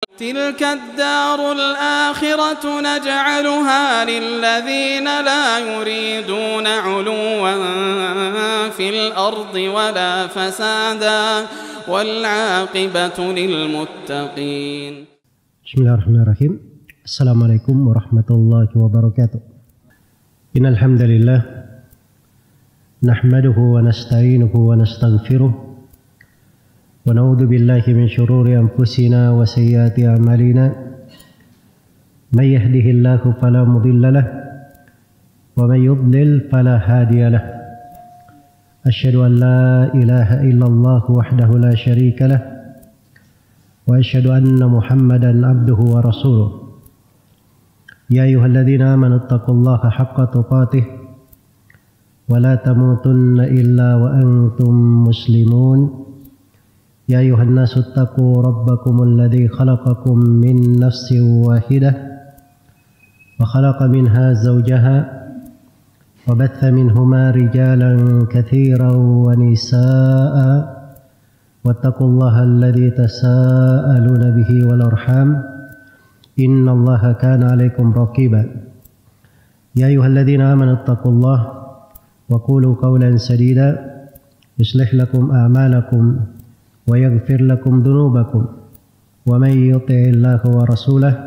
تلك الدار الآخرة نجعلها للذين لا يريدون علوا في الأرض ولا فسادا والعاقبة للمتقين. Bismillahirrahmanirrahim. Assalamualaikum warahmatullahi wabarakatuh. Innal hamdalillah nahmaduhu wa nasta'inuhu wa nastaghfiruh wa na'udzu billahi min shururi anfusina wa sayyiati a'malina. May yahdihillahu fala mudilla lahu wa may yudlil fala hadiya lahu. Asyhadu an la ilaha illallah wahdahu la syarika lahu wa asyhadu anna Muhammadan abduhu wa rasuluh. Ya ayyuhalladzina amanu taqullaha haqqa tuqatih wa la tamutunna illa wa antum muslimun. Ya ayyuhan nasu taqu rabbakumul ladzi khalaqakum min nafsin wahidah wa khalaqa minha zawjaha wa batha minhuma rijalan katsiran wa nisaa'a wattaqullaha alladzi tasaaluna bihi wal arham innallaha kana 'alaikum raqiba. Ya ayyuhalladzina amanu taqullaha wa qulu qawlan sadida yuslih lakum a'malakum wa yaghfir lakum dhunubakum wa may yuti'illaha wa rasulahu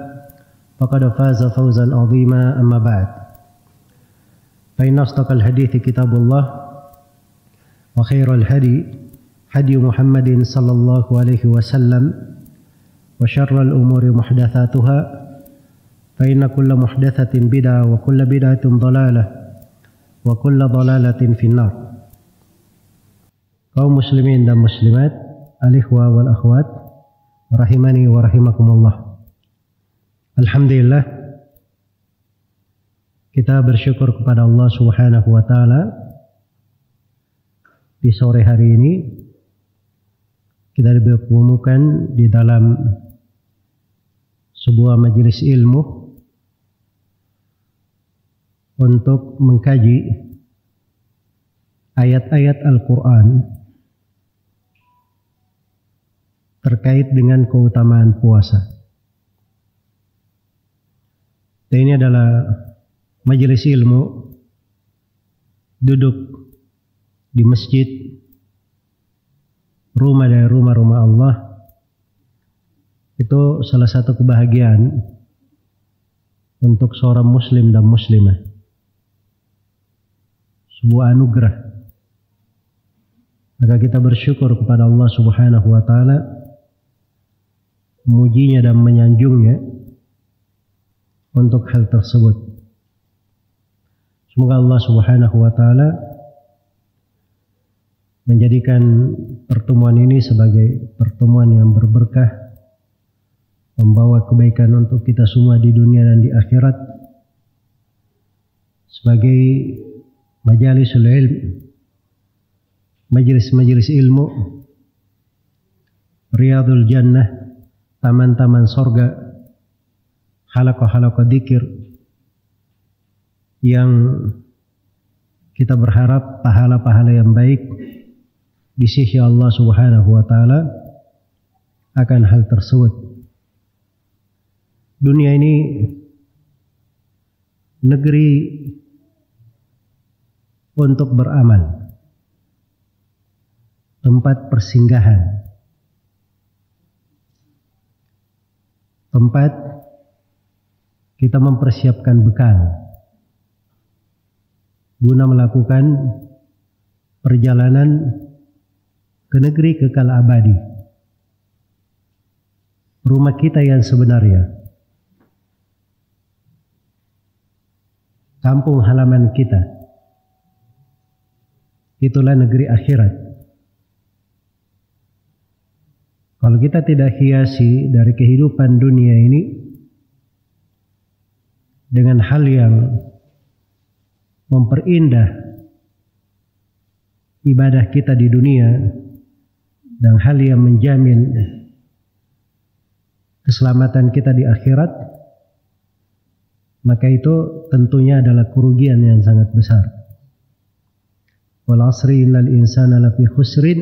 faqad faza fawzan 'azima. Amma ba'd. Fa inna asdaqal hadithi kitabullah wa khairal hadi hadi Muhammadin sallallahu alaihi wasallam wa syarral umuri muhdatsatuha fa inna kulla muhdatsatin bid'ah wa kulla bid'atin dhalalah wa kulla dhalalatin finnar. Kaum muslimin dan muslimat, al-ikhwa wal akhwat, rahimani wa rahimakumullah. Alhamdulillah, kita bersyukur kepada Allah Subhanahu wa taala di sore hari ini kita dipertemukan di dalam sebuah majelis ilmu untuk mengkaji ayat-ayat Al-Quran terkait dengan keutamaan puasa. Dan ini adalah majelis ilmu duduk di masjid, rumah dari rumah-rumah Allah. Itu salah satu kebahagiaan untuk seorang muslim dan muslimah, sebuah anugerah. Maka kita bersyukur kepada Allah Subhanahu wa taala, memujinya dan menyanjungnya untuk hal tersebut. Semoga Allah Subhanahu wa taala menjadikan pertemuan ini sebagai pertemuan yang berberkah, membawa kebaikan untuk kita semua di dunia dan di akhirat, sebagai majalisul ilm, majelis-majelis ilmu, riyadul jannah, taman-taman sorga, halaqah-halaqah dzikir yang kita berharap pahala-pahala yang baik di sisi Allah Subhanahu wa taala akan hal tersebut. Dunia ini negeri untuk beramal, tempat persinggahan, tempat kita mempersiapkan bekal guna melakukan perjalanan ke negeri kekal abadi. Rumah kita yang sebenarnya, kampung halaman kita, itulah negeri akhirat. Kalau kita tidak hiasi dari kehidupan dunia ini dengan hal yang memperindah ibadah kita di dunia dan hal yang menjamin keselamatan kita di akhirat, maka itu tentunya adalah kerugian yang sangat besar. Wal asri innal insana lafi khusrin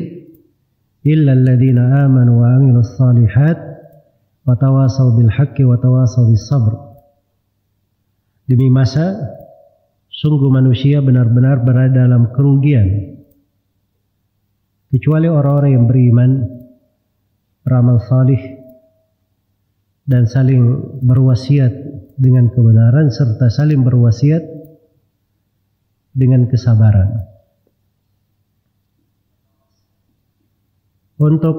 illa alladhina amanu wa amilus salihat wa tawasaw bil haqqi wa tawasaw bis sabr. Demi masa sungguh manusia benar-benar berada dalam kerugian kecuali orang-orang yang beriman, beramal salih, dan saling berwasiat dengan kebenaran serta saling berwasiat dengan kesabaran. Untuk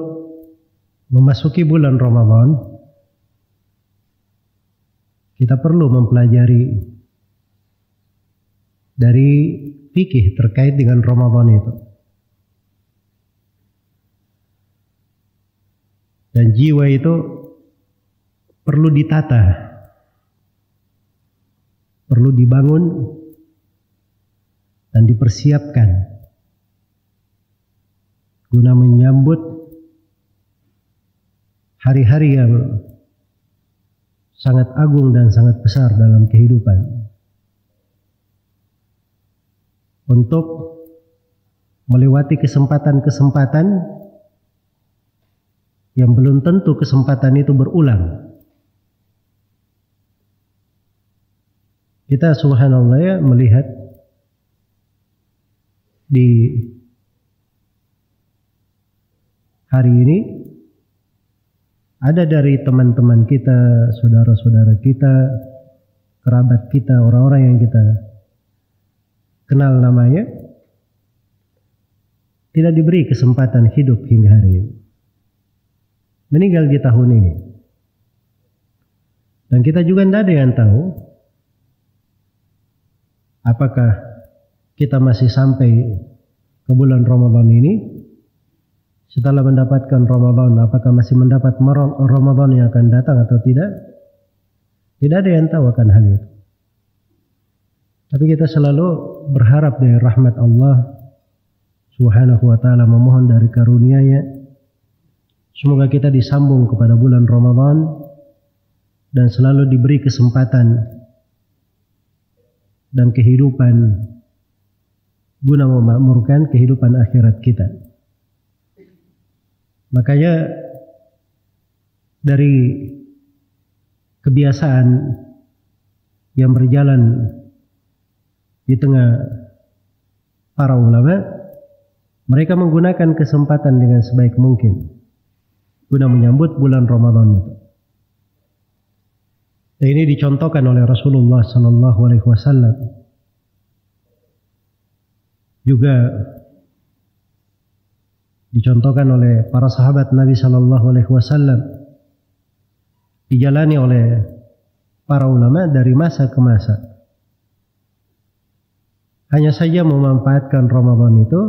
memasuki bulan Ramadan, kita perlu mempelajari dari fikih terkait dengan Ramadan itu. Dan jiwa itu perlu ditata, perlu dibangun dan dipersiapkan guna menyambut hari-hari yang sangat agung dan sangat besar dalam kehidupan, untuk melewati kesempatan-kesempatan yang belum tentu kesempatan itu berulang. Kita subhanallah ya melihat di hari ini ada dari teman-teman kita, saudara-saudara kita, kerabat kita, orang-orang yang kita kenal namanya, tidak diberi kesempatan hidup hingga hari ini. Meninggal di tahun ini. Dan kita juga tidak ada yang tahu apakah kita masih sampai ke bulan Ramadan ini. Setelah mendapatkan Ramadan, apakah masih mendapat Ramadan yang akan datang atau tidak? Tidak ada yang tahu akan hal itu. Tapi kita selalu berharap dari rahmat Allah Subhanahu wa ta'ala, memohon dari karunia-Nya semoga kita disambung kepada bulan Ramadan dan selalu diberi kesempatan dan kehidupan guna memakmurkan kehidupan akhirat kita. Makanya dari kebiasaan yang berjalan di tengah para ulama, mereka menggunakan kesempatan dengan sebaik mungkin guna menyambut bulan Ramadan itu. Dan ini dicontohkan oleh Rasulullah sallallahu alaihi wasallam. Juga dicontohkan oleh para sahabat Nabi sallallahu alaihi wasallam. Dijalani oleh para ulama dari masa ke masa. Hanya saja memanfaatkan Ramadan itu,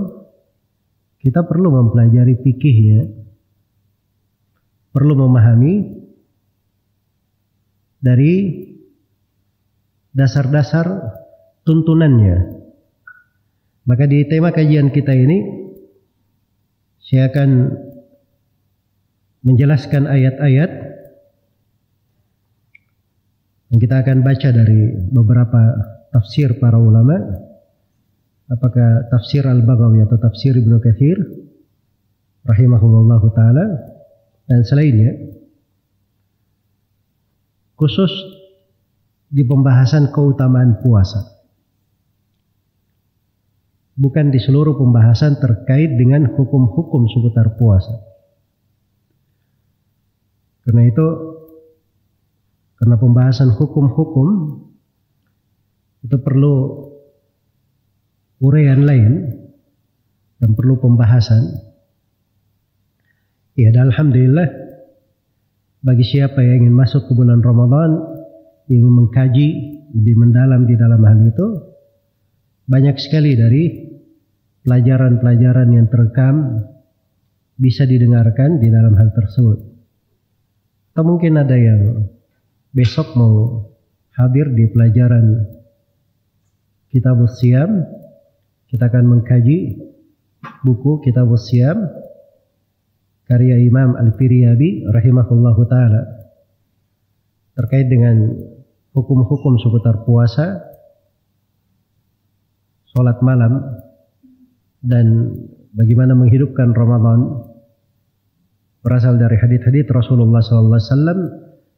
kita perlu mempelajari fikihnya, perlu memahami dari dasar-dasar tuntunannya. Maka di tema kajian kita ini, saya akan menjelaskan ayat-ayat yang kita akan baca dari beberapa tafsir para ulama. Apakah tafsir Al-Baghawi atau tafsir Ibnu Katsir rahimahullahu ta'ala dan selainnya, khusus di pembahasan keutamaan puasa, bukan di seluruh pembahasan terkait dengan hukum-hukum seputar puasa. Karena itu, karena pembahasan hukum-hukum itu perlu uraian lain dan perlu pembahasan. Ya, dan alhamdulillah bagi siapa yang ingin masuk ke bulan Ramadan, ingin mengkaji lebih mendalam di dalam hal itu, banyak sekali dari pelajaran-pelajaran yang terekam bisa didengarkan di dalam hal tersebut. Atau mungkin ada yang besok mau hadir di pelajaran Kitabus Siyam. Kita akan mengkaji buku Kitabus Siyam karya Imam Al-Firyabi rahimahullahu ta'ala terkait dengan hukum-hukum seputar puasa, sholat malam, dan bagaimana menghidupkan Ramadan berasal dari hadits-hadits Rasulullah SAW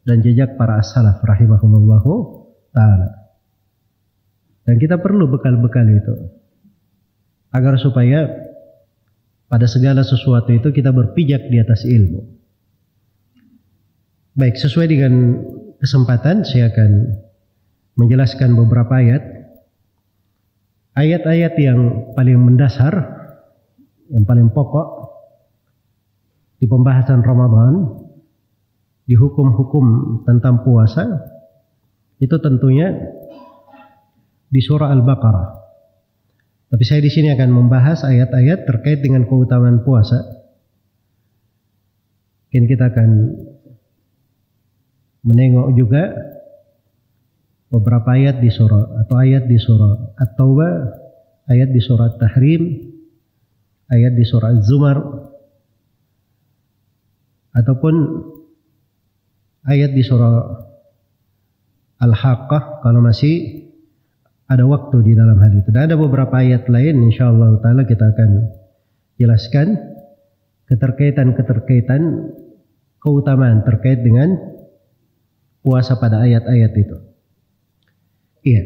dan jejak para as-salaf rahimahumullahu ta'ala. Dan kita perlu bekal-bekal itu agar supaya pada segala sesuatu itu kita berpijak di atas ilmu. Baik, sesuai dengan kesempatan saya akan menjelaskan beberapa ayat-ayat yang paling mendasar, yang paling pokok di pembahasan Ramadan, di hukum-hukum tentang puasa. Itu tentunya di surah Al-Baqarah. Tapi saya di sini akan membahas ayat-ayat terkait dengan keutamaan puasa. Mungkin kita akan menengok juga beberapa ayat di surah atau ayat di surah At-Taubah, ayat di surah At-Tahrim, ayat di surah Az-Zumar, ataupun ayat di surah Al-Haqqah kalau masih ada waktu di dalam hal itu. Dan ada beberapa ayat lain insyaallah taala kita akan jelaskan keterkaitan keutamaan terkait dengan puasa pada ayat-ayat itu. Iya.